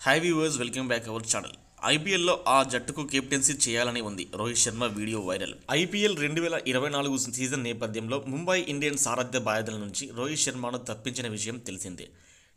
High viewers, welcome back our channel. ఐపీఎల్లో ఆ జట్టుకు కెప్టెన్సీ చేయాలని ఉంది. Rohit Sharma video viral. IPL 2024 season నేపథ్యంలో ముంబై ఇండియన్స్ సారథ్య బాధ్యతల నుంచి రోహిత్ శర్మను తప్పించిన విషయం తెలిసిందే.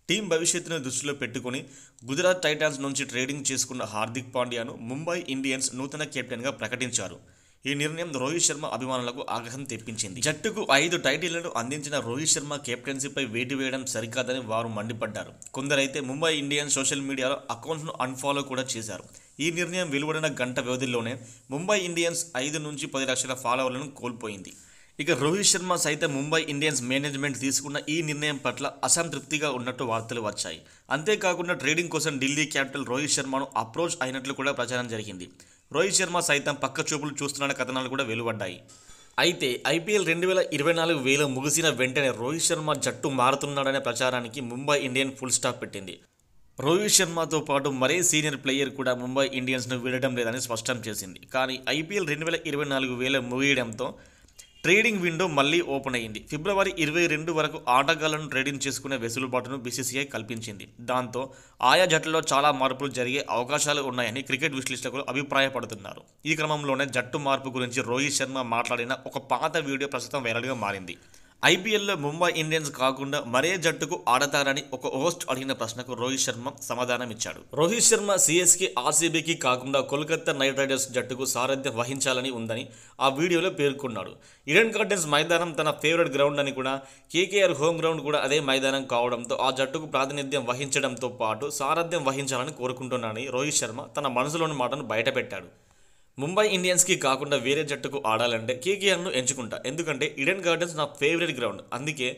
టీం భవిష్యత్తును దృష్టిలో పెట్టుకుని గుజరాత్ టైటాన్స్ నుంచి ట్రేడింగ్ చేసుకున్న హార్దిక్ పాండ్యాను ముంబై ఇండియన్స్ నూతన కెప్టెన్గా ప్రకటించారు. ఈ నిర్ణయం రోహిత్ శర్మ అభిమానులకు ఆగ్రహం తెప్పించింది. జట్టుకు 5 టైటిళ్లను అందించిన రోహిత్ శర్మ కెప్టెన్సీపై వేటు వేయడం సరికాదని వారు మండిపడ్డారు. కొందరైతే ముంబై ఇండియన్స్ సోషల్ మీడియాలో అకౌంట్ను అన్ఫాలో కూడా చేశారు. ఈ నిర్ణయం వెలువడిన గంట వ్యవధిలోనే ముంబై ఇండియన్స్ 5 నుంచి 10 లక్షల ఫాలోవర్లను కోల్పోయింది. ఇక రోహిత్ శర్మ సైతం ముంబై ఇండియన్స్ మేనేజ్మెంట్ తీసుకున్న ఈ నిర్ణయం పట్ల అసంతృప్తిగా ఉన్నట్టు వార్తలు వచ్చాయి. అంతేకాకుండా ట్రేడింగ్ కోసం ఢిల్లీ క్యాపిటల్ రోహిత్ శర్మను అప్రోచ్ అయినట్లు కూడా ప్రచారం జరిగింది. రోహిత్ శర్మ సైతం పక్క చూపులు చూస్తున్న కథనాలు కూడా వెలువడ్డాయి. అయితే ఐపీఎల్ 2024 వేల ముగిసిన వెంటనే రోహిత్ శర్మ జట్టు మారుతున్నాడనే ప్రచారానికి ముంబై ఇండియన్ ఫుల్ స్టాప్ పెట్టింది. రోహిత్ శర్మతో పాటు మరే సీనియర్ ప్లేయర్ కూడా ముంబై ఇండియన్స్ను వీడటం లేదని స్పష్టం చేసింది. కానీ ఐపీఎల్ 2024 వేల ముగియడంతో ట్రేడింగ్ విండో మళ్లీ ఓపెన్ అయింది. ఫిబ్రవరి 22 వరకు ఆటగాళ్లను ట్రేడింగ్ చేసుకునే వెసులుబాటును బీసీసీఐ కల్పించింది. దాంతో ఆయా జట్లలో చాలా మార్పులు జరిగే అవకాశాలు ఉన్నాయని క్రికెట్ విశ్లేషకులు అభిప్రాయపడుతున్నారు. ఈ క్రమంలోనే జట్టు మార్పు గురించి రోహిత్ శర్మ మాట్లాడిన ఒక పాత వీడియో ప్రస్తుతం వైరల్గా మారింది. ఐపీఎల్లో ముంబై ఇండియన్స్ కాకుండా మరే జట్టుకు ఆడతారని ఒక హోస్ట్ అడిగిన ప్రశ్నకు రోహిత్ శర్మ సమాధానం ఇచ్చాడు. రోహిత్ శర్మ సీఎస్కే, ఆర్సీబీకి కాకుండా కోల్కతా నైట్ రైడర్స్ జట్టుకు సారథ్యం వహించాలని ఉందని ఆ వీడియోలో పేర్కొన్నాడు. ఈడెన్ గార్డెన్స్ మైదానం తన ఫేవరెట్ గ్రౌండ్ అని కూడా, కేకేఆర్ హోమ్ గ్రౌండ్ కూడా అదే మైదానం కావడంతో ఆ జట్టుకు ప్రాతినిధ్యం వహించడంతో పాటు సారథ్యం వహించాలని కోరుకుంటున్నానని రోహిత్ శర్మ తన మనసులోని మాటను బయటపెట్టాడు. ముంబై ఇండియన్స్కి కాకుండా వేరే జట్టుకు ఆడాలంటే కేకేఆర్ను ఎంచుకుంటా, ఎందుకంటే ఈడెన్ గార్డెన్స్ నా ఫేవరెట్ గ్రౌండ్, అందుకే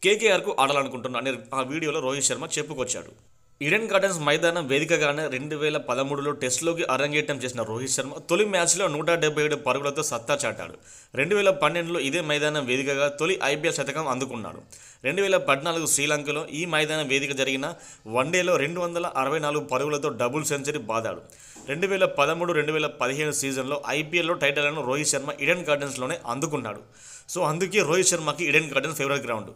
కేకేఆర్కు ఆడాలనుకుంటున్నా అని ఆ వీడియోలో రోహిత్ శర్మ చెప్పుకొచ్చాడు. ఈడెన్ గార్డెన్స్ మైదానం వేదికగానే 2013లో టెస్ట్లోకి అరంగేట్రం చేసిన రోహిత్ శర్మ తొలి మ్యాచ్లో 177 పరుగులతో సత్తా చాటాడు. 2012లో ఇదే మైదానం వేదికగా తొలి ఐపీఎల్ శతకం అందుకున్నాడు. 2014 శ్రీలంకలో ఈ మైదానం వేదిక జరిగిన వన్డేలో 264 పరుగులతో డబుల్ సెంచరీ బాదాడు. 2013-2015 సీజన్లో ఐపీఎల్లో టైటిల్ను రోహిత్ శర్మ ఈడెన్ గార్డెన్స్లోనే అందుకున్నాడు. సో అందుకే రోహిత్ శర్మకి ఈడెన్ గార్డెన్స్ ఫేవరెట్ గ్రౌండ్.